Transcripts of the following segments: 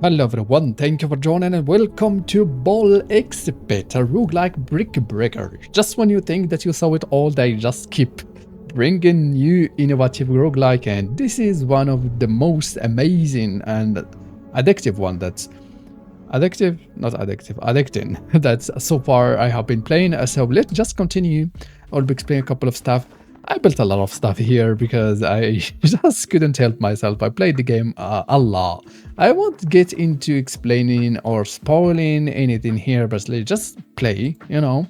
Hello everyone, thank you for joining and welcome to Ball Exhibit, a roguelike brick breaker. Just when you think that you saw it all, they just keep bringing new innovative roguelike, and this is one of the most amazing and addictive one that's addicting that's so far I have been playing. So let's just continue. I'll be explaining a couple of stuff. I built a lot of stuff here because I just couldn't help myself. I played the game a lot. I won't get into explaining or spoiling anything here, but let's just play, you know.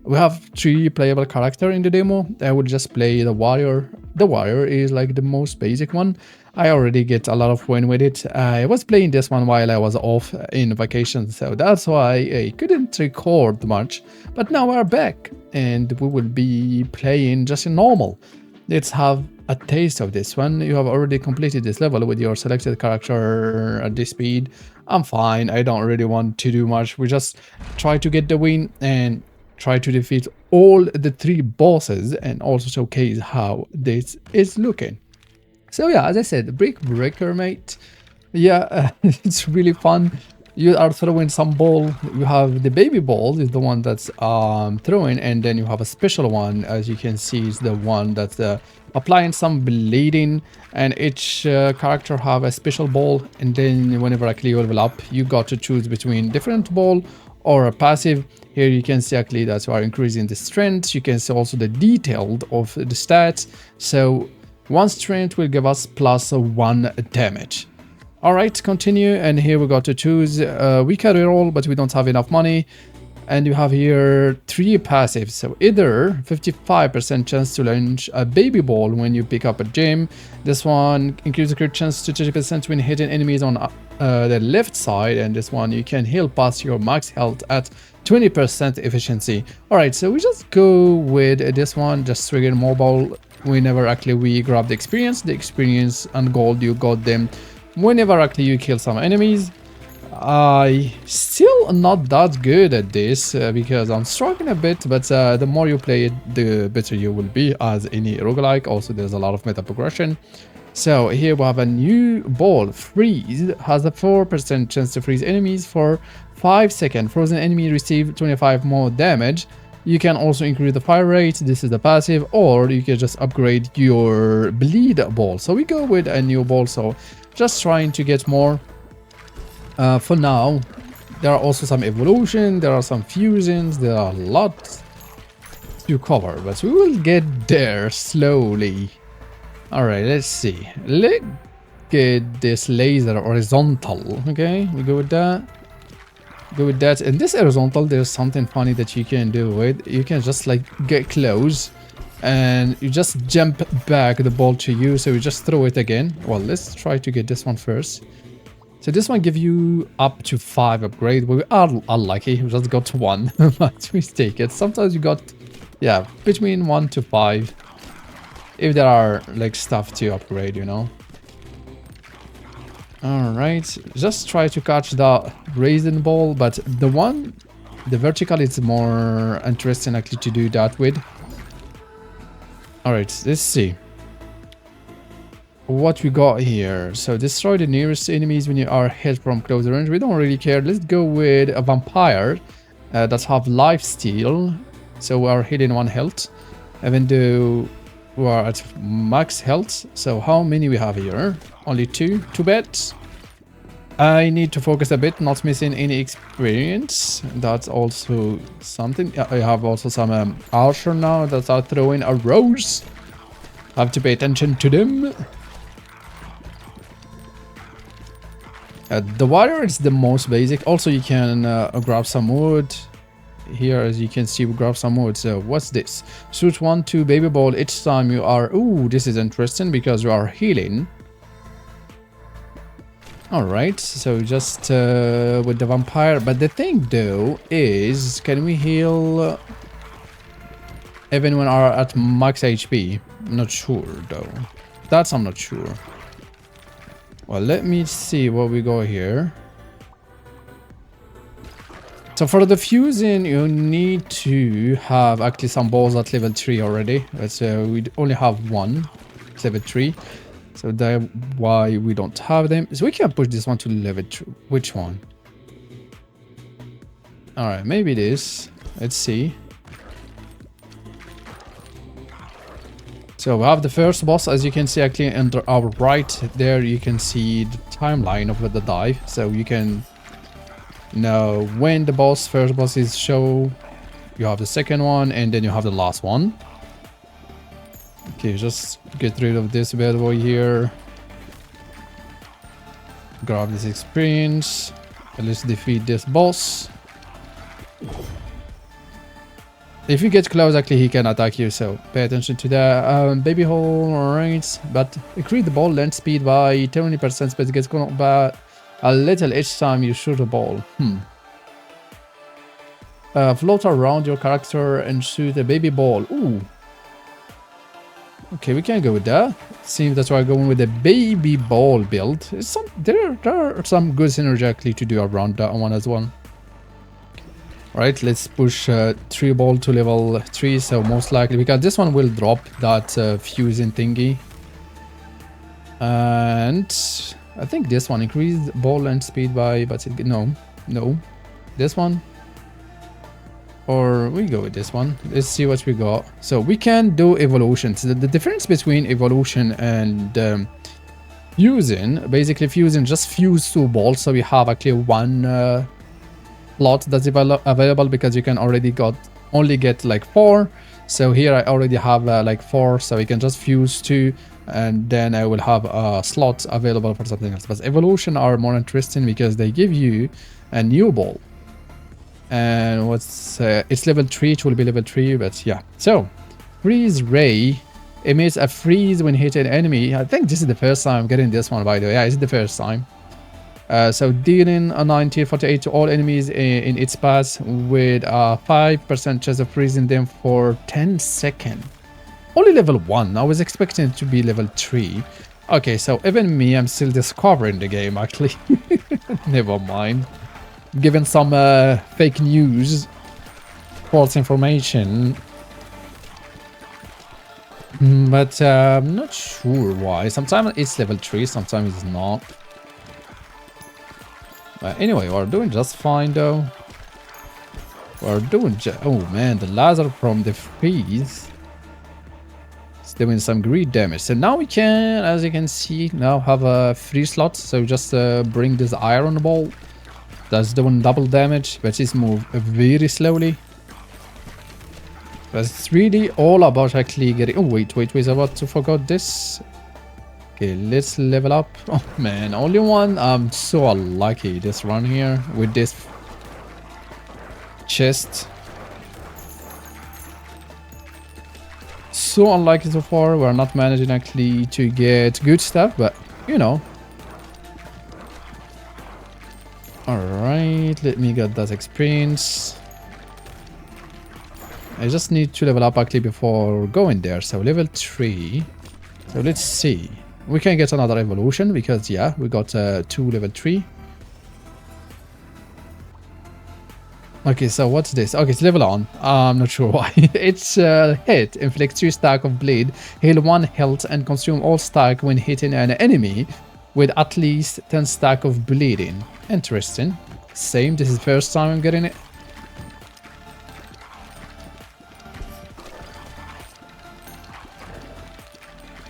We have 3 playable character in the demo. I will just play the warrior. The warrior is like the most basic one. I already get a lot of win with it. I was playing this one while I was off in vacation, so that's why I couldn't record much. But now we're back and we will be playing just in normal. Let's have a taste of this one. You have already completed this level with your selected character at this speed. I'm fine. I don't really want to do much. We just try to get the win and try to defeat all the 3 bosses and also showcase how this is looking. So yeah, as I said, brick breaker, mate. Yeah, it's really fun. You are throwing some ball. You have the baby ball is the one that's throwing, and then you have a special one, as you can see, is the one that's applying some bleeding, and each character have a special ball, and then whenever actually you level up, you got to choose between different ball or a passive. Here you can see actually that you are increasing the strength. You can see also the detailed of the stats. So one strength will give us +1 damage. Alright, continue, and here we got to choose. We can reroll, but we don't have enough money. And you have here 3 passives. So either 55% chance to launch a baby ball when you pick up a gem. This one increases the crit chance to 30% when hitting enemies on the left side. And this one you can heal past your max health at 20% efficiency. Alright, so we just go with this one, just trigger mobile. Whenever actually we grab the experience and gold, you got them whenever actually you kill some enemies. I still not that good at this because I'm struggling a bit, but the more you play it, the better you will be, as any roguelike. Also, there's a lot of meta progression. So here we have a new ball. Freeze has a 4% chance to freeze enemies for 5 seconds. Frozen enemy receive 25 more damage. You can also increase the fire rate. This is the passive, or you can just upgrade your bleed ball. So we go with a new ball, so just trying to get more. For now, there are also some evolution, there are some fusions, there are a lot to cover, but we will get there slowly. Alright, let's see. Let's get this laser horizontal. Okay, we go with that. Go with that. And this horizontal, there's something funny that you can do with. You can just like get close and you just jump back the ball to you, so you just throw it again. Well, let's try to get this one first. So this one gives you up to 5 upgrade. We are unlucky, we just got 1, but we take it. Sometimes you got, yeah, between 1 to 5. If there are like stuff to upgrade, you know. Alright, just try to catch the raisin ball, but the vertical is more interesting actually to do that with. Alright, let's see what we got here. So destroy the nearest enemies when you are hit from close range. We don't really care. Let's go with a vampire that have life steal, so we are hitting 1 health even though we are at max health. So how many we have here? Only 2. Too bad. I need to focus a bit, not missing any experience. That's also something. I have also some archer now that are throwing arrows. Have to pay attention to them. The warrior is the most basic. Also, you can grab some wood. Here, as you can see, we grab some wood. So what's this? Shoot 1 to baby ball each time you are... Ooh, this is interesting because you are healing. Alright, so just with the vampire. But the thing though is, can we heal even when we are at max HP? I'm not sure though. That's I'm not sure. Well, let me see what we got here. So for the fusing, you need to have actually some balls at level 3 already. But we only have 1 level 3. So that's why we don't have them. So we can push this one to level 2. Which one? Alright, maybe this. Let's see. So we have the first boss, as you can see actually under our right there, you can see the timeline of the dive. So you can know when the first boss is show. You have the second one and then you have the last one. Okay, just get rid of this bad boy here. Grab this experience. And let's defeat this boss. If you get close, actually, he can attack you, so pay attention to that. Baby hole, alright. But increase the ball length speed by 20%, but it gets gone about a little each time you shoot a ball. Float around your character and shoot a baby ball. Ooh. Okay, we can go with that. Seems that's why I'm going with the baby ball build. There are some good synergy actually to do around that one as well. Right, let's push 3 ball to level 3, so most likely, because this one will drop that fusing thingy. And I think this one increased ball and speed by, but no, this one. Or we go with this one. Let's see what we got. So we can do evolutions. The difference between evolution and fusing, basically fusing just fuse 2 balls, so we have actually one slot that's available, because you can only get like 4. So here I already have like 4, so we can just fuse 2 and then I will have a slot available for something else. But evolution are more interesting because they give you a new ball. And what's it's level 3, it will be level 3, but yeah. So freeze ray emits a freeze when hitting an enemy. I think this is the first time I'm getting this one, by the way. Yeah, it's the first time. So dealing a 1948 to all enemies in its path with a 5% chance of freezing them for 10 seconds. Only level 1. I was expecting it to be level 3. Okay, so even me, I'm still discovering the game actually. Never mind. Given some fake news, false information. But I'm not sure why. Sometimes it's level 3, sometimes it's not. Anyway, we're doing just fine though. We're doing oh man, the laser from the freeze is doing some great damage. So now we can, as you can see, now have a 3 slots. So just bring this iron ball. That's doing double damage, but it's moved very slowly. But it's really all about actually getting... Oh, wait, I was about to forget this. Okay, let's level up. Oh, man, only one. I'm so unlucky this run here with this chest. So unlucky so far. We're not managing actually to get good stuff, but, you know. Alright, let me get that experience. I just need to level up actually before going there. So level 3. So let's see. We can get another evolution because yeah, we got 2 level 3. Okay, so what's this? Okay, it's level on. I'm not sure why. It's hit, inflict 2 stack of bleed, heal 1 health and consume all stack when hitting an enemy with at least 10 stack of bleeding. Interesting. Same, this is the first time I'm getting it.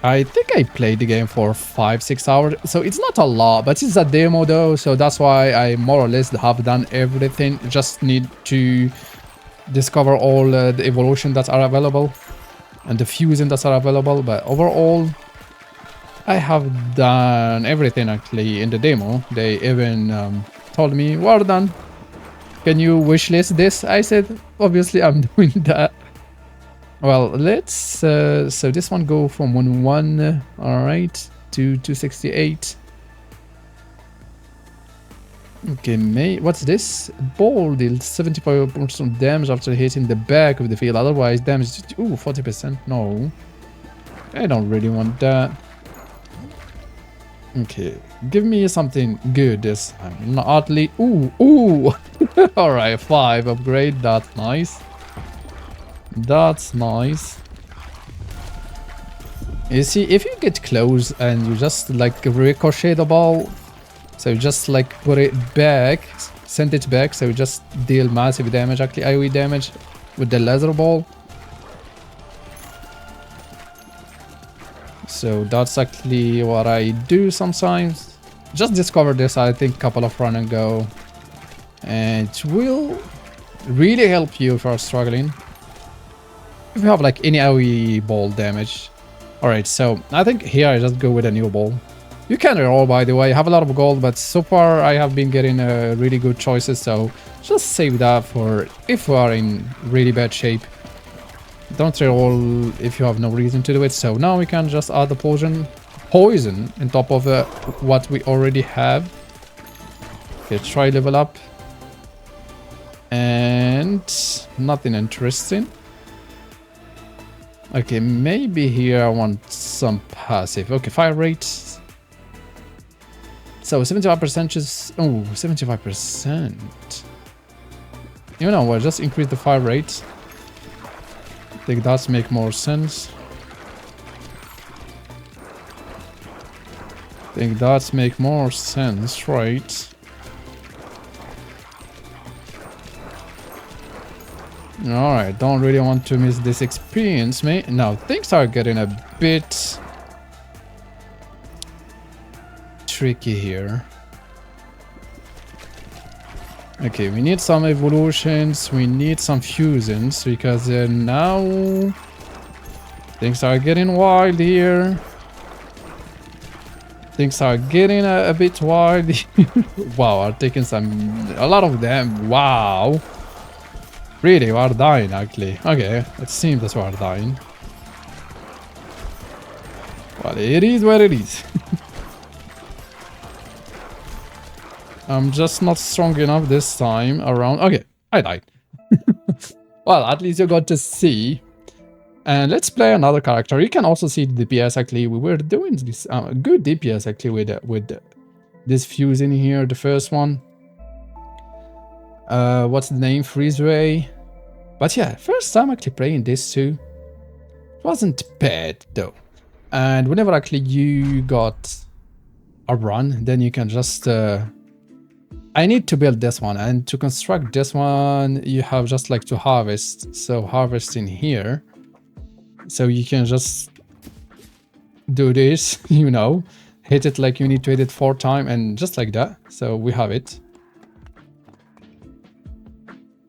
I think I played the game for 5-6 hours, so it's not a lot, but it's a demo though, so that's why I more or less have done everything. Just need to discover all the evolution that are available and the fusion that are available, but overall I have done everything actually in the demo. They even told me, well done, can you wishlist this? I said, obviously I'm doing that. Well, let's so this one go from 1-1, all right, to 268. Okay, what's this? Ball deals 75% damage after hitting the back of the field. Otherwise, damage. Ooh, 40%. No, I don't really want that. Okay, give me something good this time. Not oddly. Ooh. All right, 5 upgrade. That's nice. That's nice. You see, if you get close and you just like ricochet the ball, so you just like put it back, send it back, so you just deal massive damage, actually AoE damage with the laser ball. So that's actually what I do sometimes. Just discovered this, I think, a couple of run and go. And it will really help you if you're struggling. If you have like any AoE ball damage. Alright, so I think here I just go with a new ball. You can reroll, by the way. I have a lot of gold, but so far I have been getting really good choices. So just save that for if you are in really bad shape. Don't reroll if you have no reason to do it. So now we can just add the poison on top of what we already have. Okay, try level up. And nothing interesting. Okay, maybe here I want some passive. Okay, fire rate. So 75% is... Oh, 75%. You know what, just increase the fire rate. I think that's make more sense. I think that's make more sense, right? Alright, don't really want to miss this experience, mate. Now, things are getting a bit tricky here. Okay, we need some evolutions, we need some fusions, because now things are getting wild here. Things are getting a bit wild. Wow, are taking a lot of them. Wow. Really, we are dying, actually. Okay, it seems that we are dying. Well, it is what it is. I'm just not strong enough this time around. Okay, I died. Well, at least you got to see. And let's play another character. You can also see the DPS, actually. We were doing this good DPS, actually, with this fuse in here, the first one. What's the name? Freezeway. But yeah, first time actually playing this too. It wasn't bad though. And whenever actually you got a run, then you can just... I need to build this one, and to construct this one, you have just like to harvest. So harvest in here. So you can just do this, you know, hit it like you need to hit it 4 times and just like that. So we have it.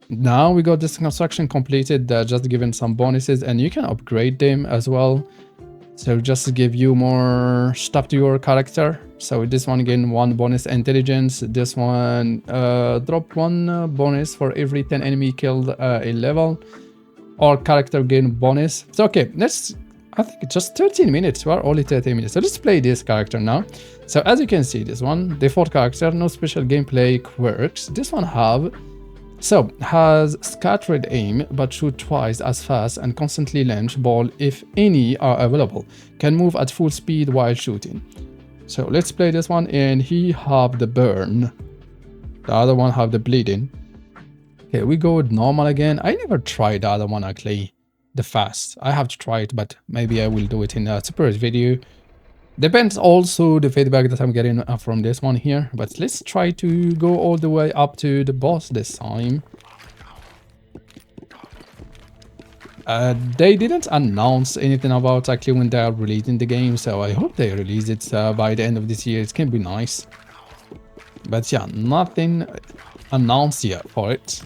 Now we got this construction completed, just given some bonuses, and you can upgrade them as well. So just to give you more stuff to your character. So this one gain 1 bonus intelligence. This one drop 1 bonus for every 10 enemy killed in level. Or character gain bonus. So okay, let's... I think it's just 13 minutes. We're only 13 minutes. So let's play this character now. So as you can see, this one, default character, no special gameplay quirks. This one has scattered aim, but shoot twice as fast and constantly launch ball if any are available. Can move at full speed while shooting. So let's play this one, and he have the burn. The other one have the bleeding. Okay, we go with normal again. I never tried the other one actually, the fast. I have to try it, but maybe I will do it in a separate video. Depends also the feedback that I'm getting from this one here. But let's try to go all the way up to the boss this time. They didn't announce anything about actually when they are releasing the game, so I hope they release it by the end of this year. It can be nice. But yeah, nothing announced yet for it.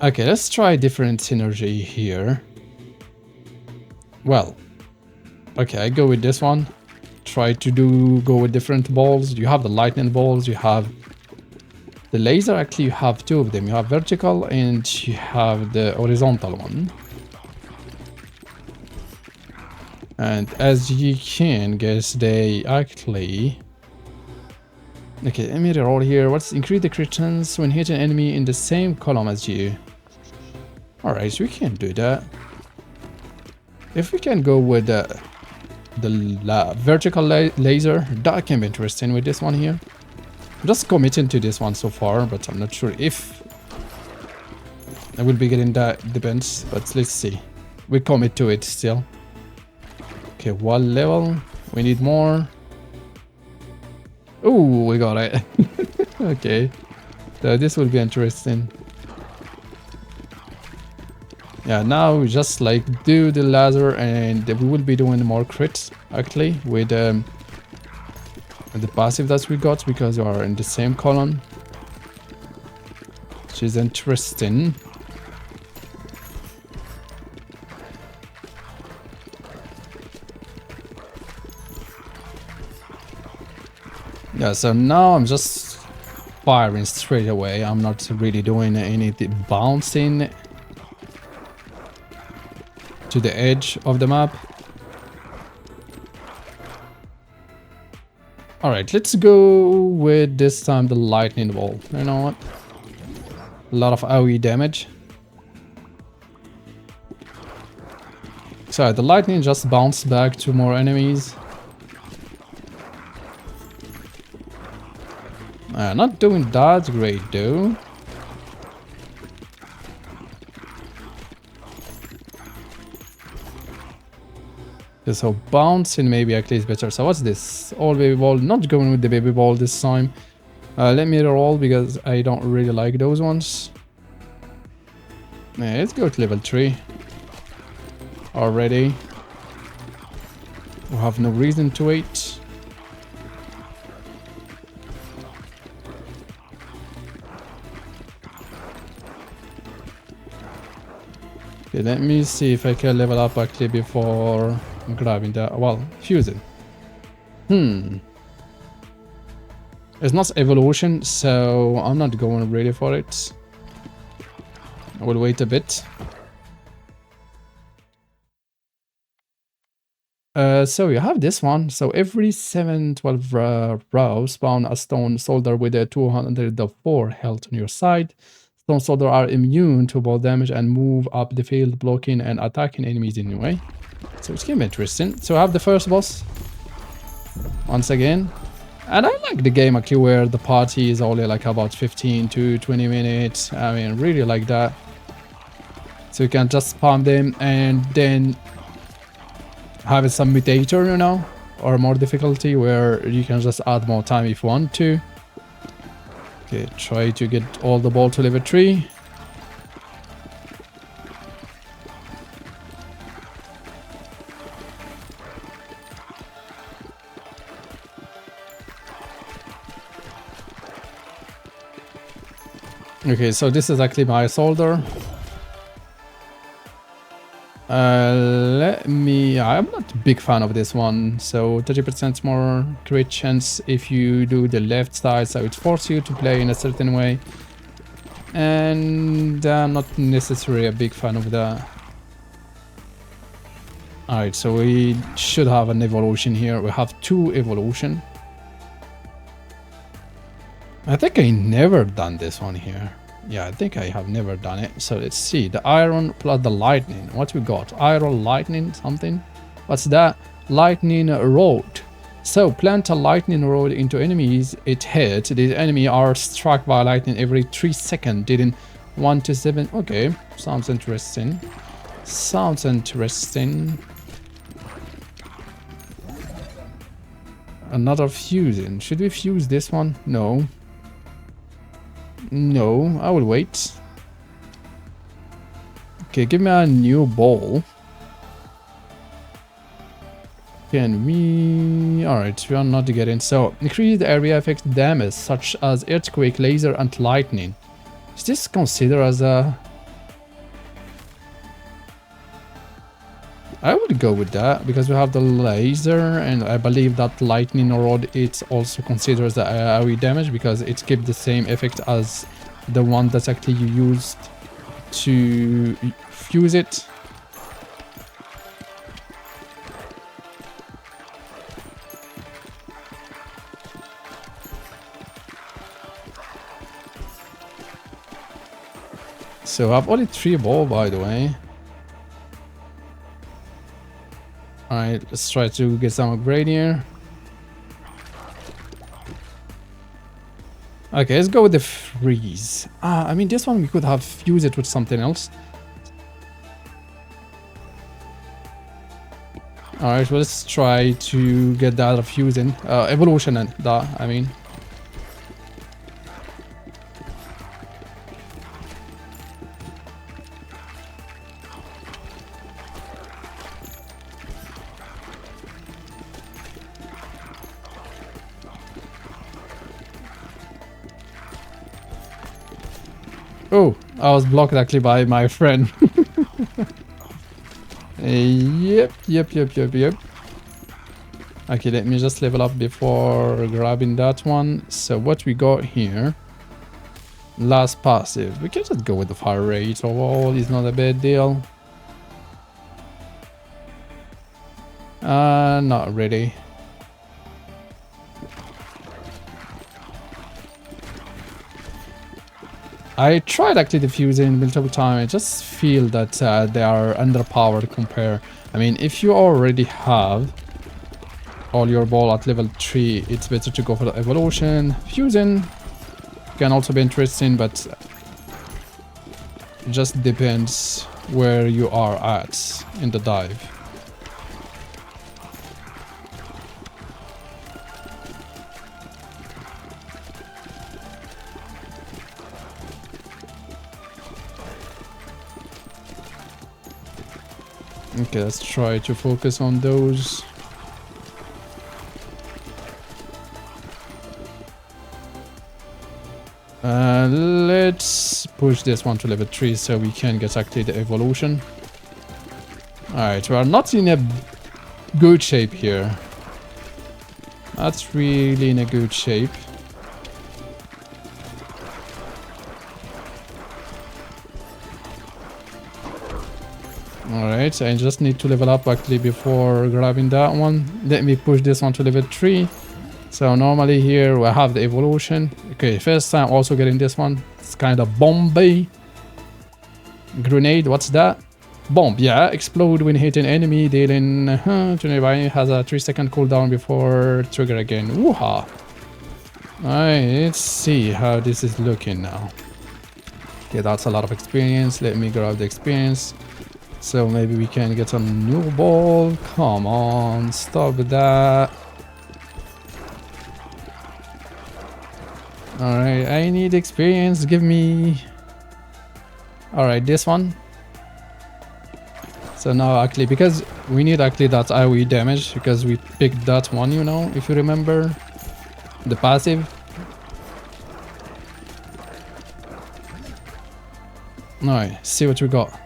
Okay, let's try different synergy here. Well, okay, I go with this one. Try to go with different balls. You have the lightning balls, you have the laser. Actually, you have 2 of them. You have vertical and you have the horizontal one. And as you can guess, they actually... Okay, let me roll here. What's increase the crit chance when hitting an enemy in the same column as you? Alright, so we can do that. If we can go with the vertical laser, that can be interesting with this one here. I'm just committing to this one so far, but I'm not sure if I will be getting that. Depends, but let's see. we commit to it still. Okay, 1 level. We need more. Ooh, we got it. Okay. So this will be interesting. Yeah, now we just like do the laser, and we will be doing more crits actually with the passive that we got, because we are in the same column, which is interesting. Yeah, so now I'm just firing straight away. I'm not really doing any bouncing to the edge of the map. Alright, let's go with this time the lightning bolt. You know what? A lot of AoE damage. So the lightning just bounced back to more enemies. Not doing that great though. So bouncing maybe actually is better. So what's this? All baby ball. Not going with the baby ball this time. Let me roll because I don't really like those ones. Let's go to level 3. Already. We have no reason to wait. Okay, let me see if I can level up actually before grabbing that. Well, fusing. It's not evolution, so I'm not going really for it. I will wait a bit. So you have this one. So every 712 rows spawn a stone soldier with a 204 health on your side. Stone soldiers are immune to ball damage and move up the field, blocking and attacking enemies anyway. So it's gonna be interesting. So I have the first boss once again. And I like the game actually where the party is only like about 15 to 20 minutes. I mean, really like that. So you can just spam them and then have some mutator, you know, or more difficulty where you can just add more time if you want to. Okay, try to get all the ball to level 3. Okay, so this is actually my soldier. I'm not a big fan of this one. So 30% more crit chance if you do the left side, so it forces you to play in a certain way. And I'm not necessarily a big fan of that. Alright, so we should have an evolution here. We have 2 evolution. I think I never done this one here. Yeah, I think I have never done it. So let's see. The iron plus the lightning. What we got? Iron, lightning, something. What's that? Lightning rod. So plant a lightning rod into enemies it hit. The enemy are struck by lightning every 3 seconds. Didn't 1 to 7. Okay, sounds interesting. Sounds interesting. Another fusing. Should we fuse this one? No. No, I will wait. Okay, give me a new ball. Can we... Alright, we are not getting... So, increase the area effect damage, such as earthquake, laser, and lightning. Is this considered as a... I would go with that, because we have the laser, and I believe that lightning rod, it's also considered as the AoE damage, because it gives the same effect as the one that's actually used to fuse it. So I have only 3 balls, by the way. Alright, let's try to get some upgrade here. Okay, let's go with the freeze. I mean, this one we could have fused it with something else. Alright, well, let's try to get the other fusion. Evolution and that, I mean. Oh, I was blocked actually by my friend. Yep. Okay, let me just level up before grabbing that one. So what we got here? Last passive. We can just go with the fire rate overall. It's not a bad deal. Not really. I tried actually diffusing multiple times. I just feel that they are underpowered compare. I mean, if you already have all your ball at level 3, it's better to go for the evolution. Fusing can also be interesting, but it just depends where you are at in the dive. Okay, let's try to focus on those. Let's push this one to level 3 so we can get actually the evolution. Alright, we are not in a good shape here. Not really in a good shape. Alright, I just need to level up actually before grabbing that one. Let me push this one to level 3. So normally here we have the evolution. Okay, first time also getting this one. It's kind of bomby. Grenade, what's that? Bomb, yeah. Explode when hitting enemy, dealing to nearby. Has a 3-second cooldown before trigger again. Wooha! Alright, let's see how this is looking now. Okay, that's a lot of experience. Let me grab the experience. So maybe we can get a new ball. Come on, stop that. Alright, I need experience. Give me... Alright, this one. So now actually, because we need actually that AoE damage, because we picked that one, you know, if you remember. The passive. Alright, see what we got.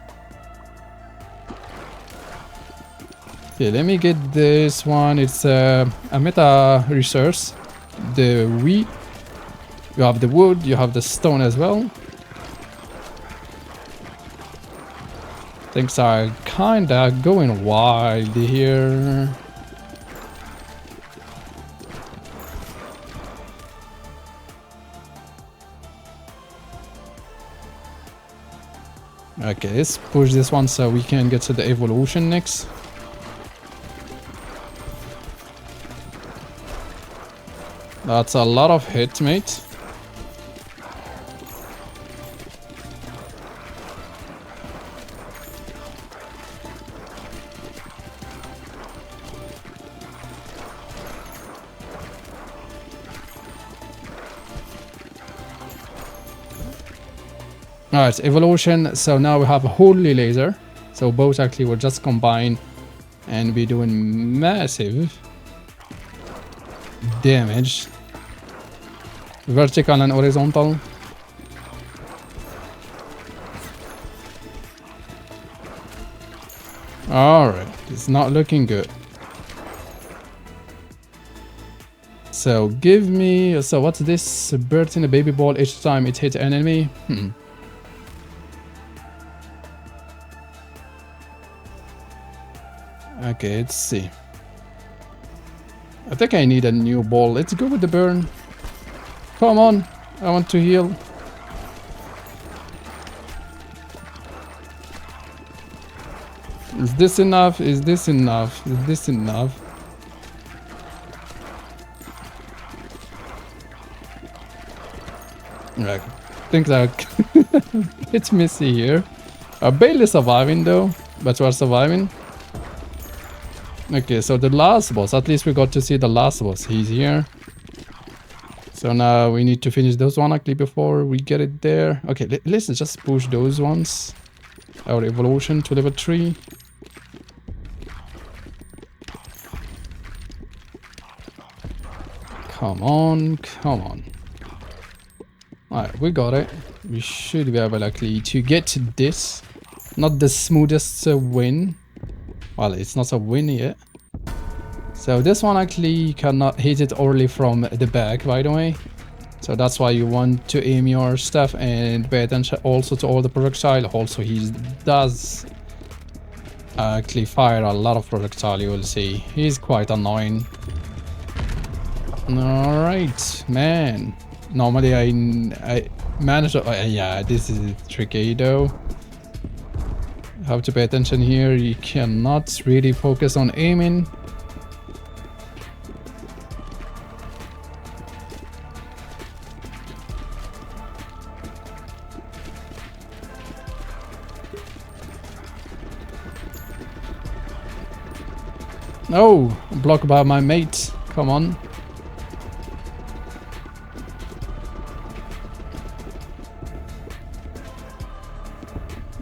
Okay, let me get this one. It's a meta resource. The wheat. You have the wood, you have the stone as well. Things are kinda going wild here. Okay, let's push this one so we can get to the evolution next. That's a lot of hit, mate. Alright, evolution. So now we have a holy laser. So both actually will just combine and be doing massive damage. Vertical and horizontal. Alright, it's not looking good. So give me... So what's this? Birth in a baby ball each time it hits an enemy. Okay, let's see. I think I need a new ball. Let's go with the burn. Come on, I want to heal. Is this enough? Is this enough? Is this enough? Right. Things are it's messy here. Barely surviving though, but we're surviving. Okay, so the last boss, at least we got to see the last boss. He's here. So now we need to finish those one actually before we get it there. Okay, let's just push those ones. Our evolution to level 3. Come on, come on. Alright, we got it. We should be able actually to get this. Not the smoothest win. Well, it's not a win yet. So this one actually cannot hit it only from the back, by the way. So that's why you want to aim your stuff and pay attention also to all the projectile. Also, he does actually fire a lot of projectile, you will see. He's quite annoying. Alright, man. Normally I manage to... yeah, this is tricky though. Have to pay attention here. You cannot really focus on aiming. Oh, blocked by my mate. Come on.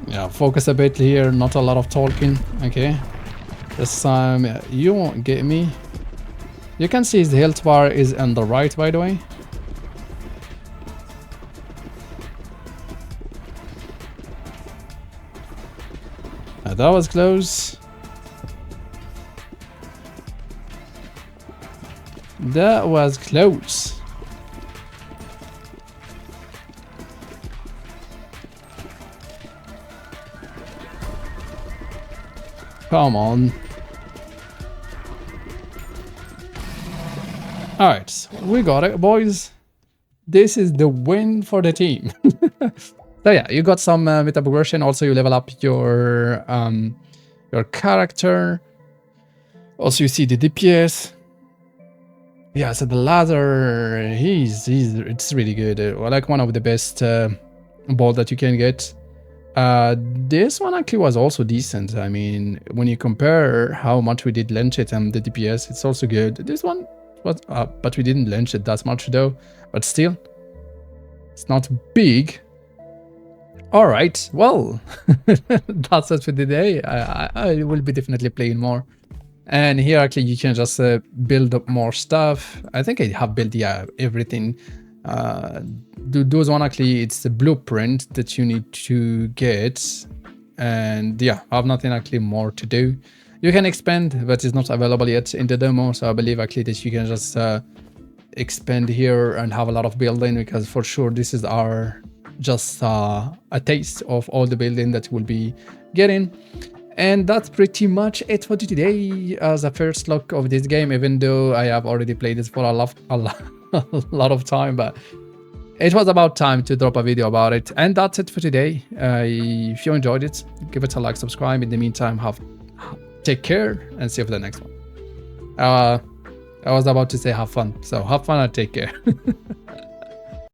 Yeah, focus a bit here. Not a lot of talking. Okay. This time you won't get me. You can see his health bar is on the right, by the way. That was close. That was close. Come on. Alright, we got it, boys. This is the win for the team. So yeah, you got some meta progression. Also, you level up your character. Also, you see the DPS. Yeah, so the ladder, it's really good. Like one of the best ball that you can get. This one actually was also decent. I mean, when you compare how much we did launch it and the DPS, it's also good. This one was, but we didn't launch it that much though. But still, it's not big. All right, well, that's it for today. I will be definitely playing more. And here actually you can just build up more stuff. I think I have built, yeah, everything. Those one actually, it's the blueprint that you need to get. And yeah, I have nothing actually more to do. You can expand, but it's not available yet in the demo. So I believe actually that you can just expand here and have a lot of building, because for sure this is our just a taste of all the building that we'll be getting. And that's pretty much it for today as a first look of this game, even though I have already played this for a lot of time, but it was about time to drop a video about it. And that's it for today. If you enjoyed it, give it a like, subscribe. In the meantime, take care and see you for the next one. I was about to say have fun, so have fun and take care.